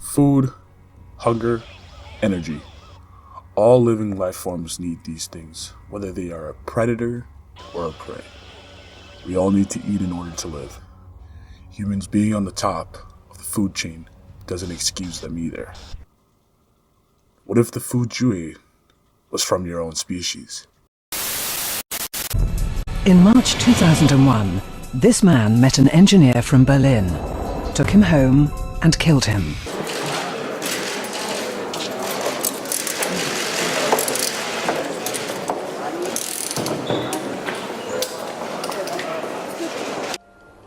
Food, hunger, energy. All living life forms need these things, whether they are a predator or a prey. We all need to eat in order to live. Humans being on the top of the food chain doesn't excuse them either. What if the food you ate was from your own species? In March 2001, this man met an engineer from Berlin, took him home and killed him.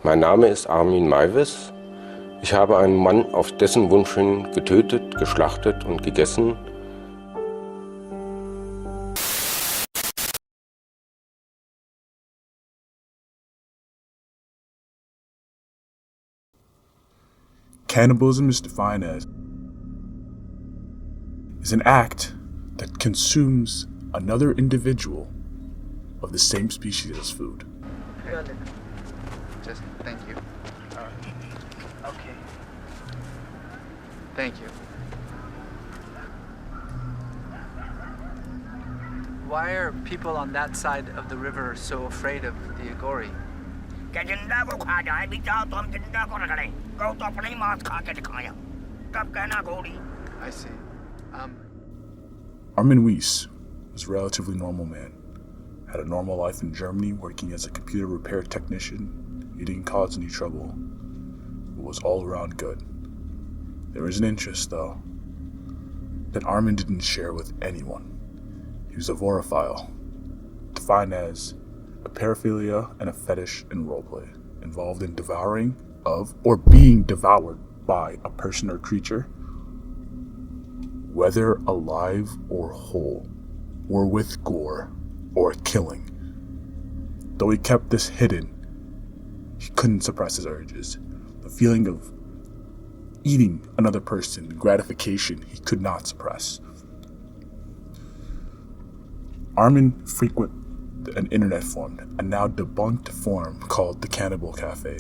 Mein Name ist Armin Maivis. Ich habe einen Mann auf dessen Wunsch hin getötet, geschlachtet und gegessen. Cannibalism is defined as is an act that consumes another individual of the same species as food. Just thank you. Okay. Thank you. Why are people on that side of the river so afraid of the Agori? I see. Armin Weiss was a relatively normal man. Had a normal life in Germany, working as a computer repair technician. He didn't cause any trouble. It was all around good. There was an interest, though, that Armin didn't share with anyone. He was a vorophile, defined as a paraphilia and a fetish in roleplay, involved in devouring of or being devoured by a person or creature, whether alive or whole, or with gore or killing. Though he kept this hidden, he couldn't suppress his urges. The feeling of eating another person, gratification, he could not suppress. Armin frequented an internet forum, a now debunked forum called the Cannibal Cafe.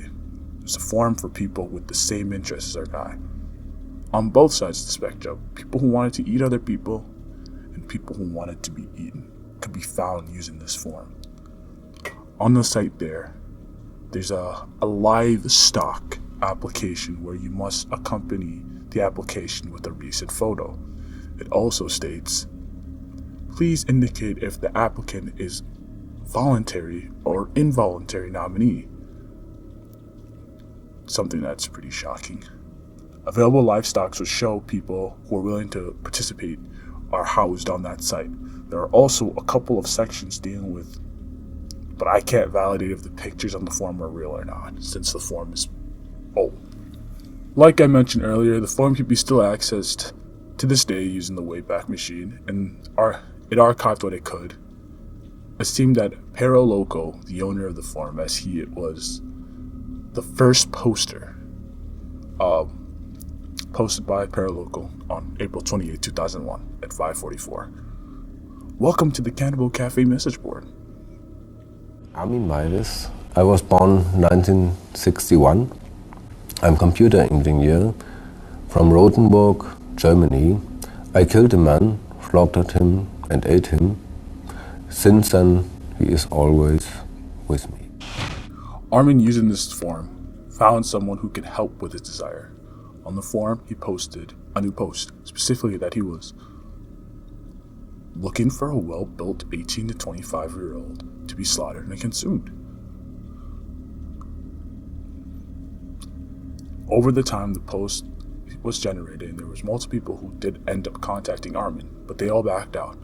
It's a forum for people with the same interests as our guy. On both sides of the spectrum, people who wanted to eat other people and people who wanted to be eaten could be found using this forum. On the site there's a livestock application where you must accompany the application with a recent photo. It also states, please indicate if the applicant is voluntary or involuntary nominee. Something that's pretty shocking. Available livestocks will show people who are willing to participate are housed on that site. There are also a couple of sections dealing with, but I can't validate if the pictures on the forum are real or not, since the forum is old. Like I mentioned earlier, the forum can be still accessed to this day using the Wayback Machine, and it archived what it could. It seemed that Pero Loco, the owner of the forum, it was the first poster posted by Pero Loco on April 28, 2001 at 5:44. Welcome to the Cannibal Cafe message board. Armin Maivis. I was born 1961. I'm computer engineer from Rotenberg, Germany. I killed a man, slaughtered him and ate him. Since then, he is always with me. Armin, using this forum, found someone who could help with his desire. On the forum, he posted a new post, specifically that he was looking for a well-built 18 to 25-year-old to be slaughtered and consumed. Over the time the post was generated, and there was multiple people who did end up contacting Armin, but they all backed out.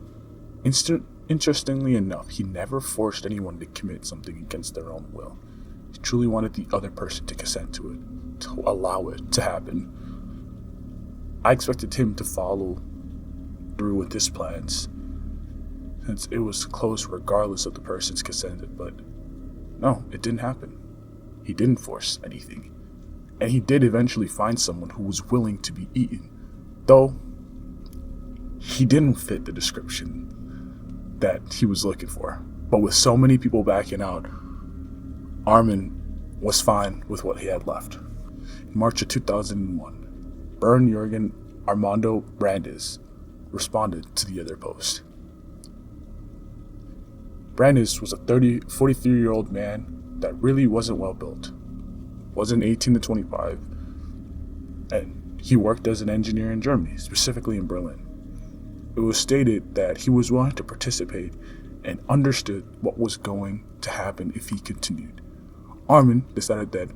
Interestingly enough, he never forced anyone to commit something against their own will. He truly wanted the other person to consent to it, to allow it to happen. I expected him to follow through with his plans, since it was close regardless of the person's consent, but no, it didn't happen. He didn't force anything, and he did eventually find someone who was willing to be eaten, though he didn't fit the description that he was looking for. But with so many people backing out, Armin was fine with what he had left. In March of 2001, Bern Jürgen Armando Brandes responded to the other post. Brandes was a 43-year-old man that really wasn't well built, wasn't 18 to 25, and he worked as an engineer in Germany, specifically in Berlin. It was stated that he was willing to participate and understood what was going to happen if he continued. Armin decided that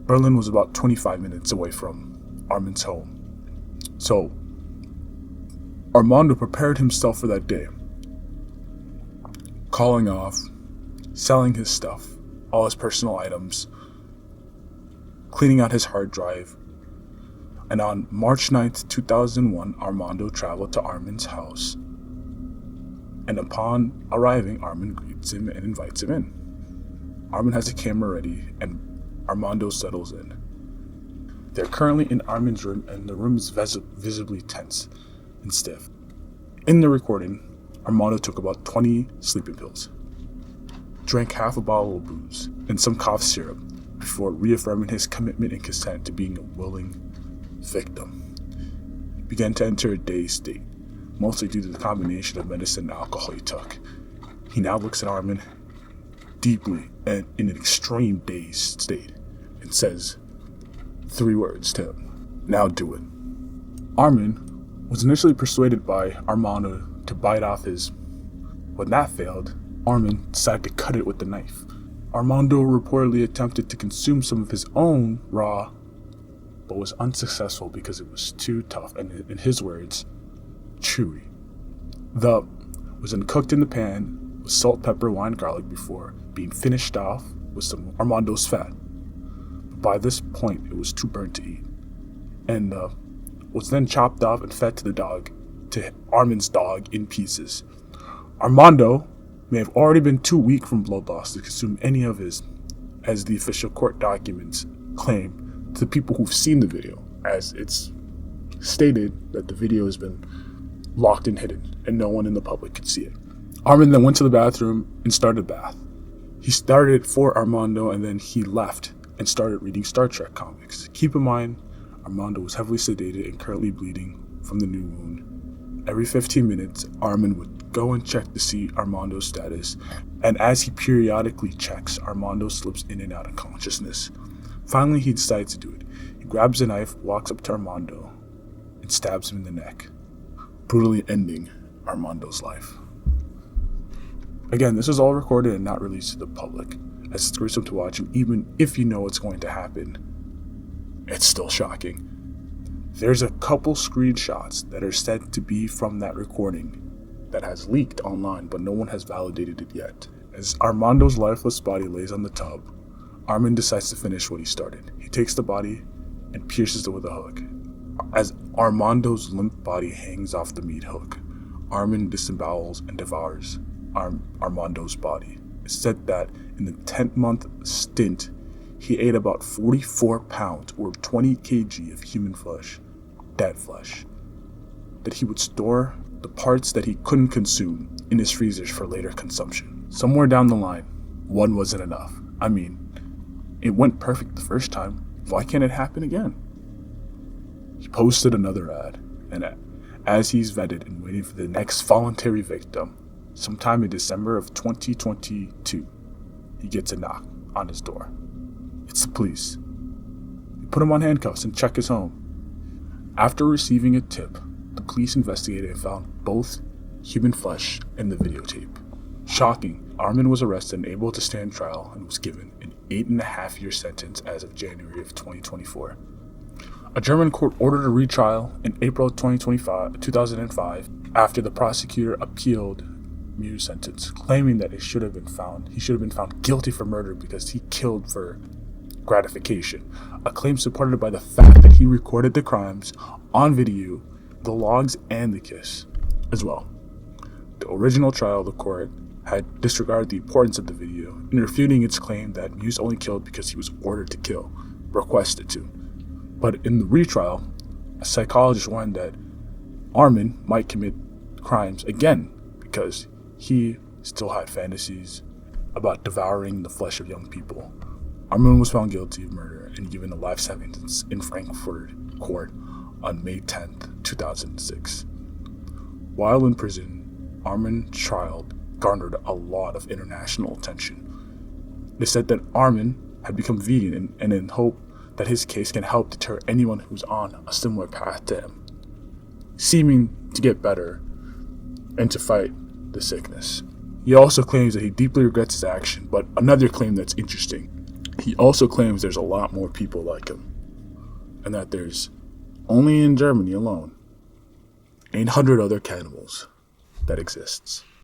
Berlin was about 25 minutes away from Armin's home. So Armando prepared himself for that day, calling off, selling his stuff, all his personal items, cleaning out his hard drive. And on March 9th, 2001, Armando traveled to Armin's house. And upon arriving, Armin greets him and invites him in. Armin has a camera ready, and Armando settles in. They're currently in Armin's room, and the room is visibly tense and stiff. In the recording, Armando took about 20 sleeping pills, drank half a bottle of booze, and some cough syrup before reaffirming his commitment and consent to being a willing victim. He began to enter a dazed state, mostly due to the combination of medicine and alcohol he took. He now looks at Armin deeply and in an extreme dazed state and says 3 words to him: "Now do it." Armin was initially persuaded by Armando to bite off his. When that failed, Armin decided to cut it with the knife. Armando reportedly attempted to consume some of his own raw, but was unsuccessful because it was too tough and, in his words, chewy. The was then cooked in the pan with salt, pepper, wine, garlic before being finished off with some Armando's fat. But by this point, it was too burnt to eat, and was then chopped off and fed to Armin's dog in pieces. Armando may have already been too weak from blood loss to consume any of his, as the official court documents claim to the people who've seen the video, as it's stated that the video has been locked and hidden and no one in the public could see it. Armin then went to the bathroom and started a bath. He started for Armando and then he left and started reading Star Trek comics. Keep in mind, Armando was heavily sedated and currently bleeding from the new wound. Every 15 minutes, Armin would go and check to see Armando's status, and as he periodically checks, Armando slips in and out of consciousness. Finally, he decides to do it. He grabs a knife, walks up to Armando, and stabs him in the neck, brutally ending Armando's life. Again, this is all recorded and not released to the public, as it's gruesome to watch, and even if you know what's going to happen, it's still shocking. There's a couple screenshots that are said to be from that recording that has leaked online, but no one has validated it yet. As Armando's lifeless body lays on the tub, Armin decides to finish what he started. He takes the body and pierces it with a hook. As Armando's limp body hangs off the meat hook, Armin disembowels and devours Armando's body. It's said that in the 10-month stint, he ate about 44 pounds or 20 kg of human flesh, dead flesh, that he would store the parts that he couldn't consume in his freezers for later consumption. Somewhere down the line, one wasn't enough. I mean, it went perfect the first time. Why can't it happen again? He posted another ad, and as he's vetted and waiting for the next voluntary victim, sometime in December of 2022, he gets a knock on his door. It's the police. They put him on handcuffs and check his home. After receiving a tip, the police investigated and found both human flesh in the videotape. Shocking, Armin was arrested and able to stand trial and was given an 8.5-year sentence as of January of 2024. A German court ordered a retrial in April 2005 after the prosecutor appealed Muir's sentence, claiming that he should have been found guilty for murder because he killed for gratification, a claim supported by the fact that he recorded the crimes on video, the logs, and the kiss as well. The original trial, the court had disregarded the importance of the video in refuting its claim that Muse only killed because he was ordered to kill, requested to. But in the retrial, a psychologist warned that Armin might commit crimes again because he still had fantasies about devouring the flesh of young people, Armin was found guilty of murder and given a life sentence in Frankfurt court on May 10, 2006. While in prison, Armin's trial garnered a lot of international attention. It is said that Armin had become vegan and in hope that his case can help deter anyone who's on a similar path to him, seeming to get better and to fight the sickness. He also claims that he deeply regrets his action, but another claim that's interesting, he also claims there's a lot more people like him, and that there's, only in Germany alone, 800 other cannibals that exists.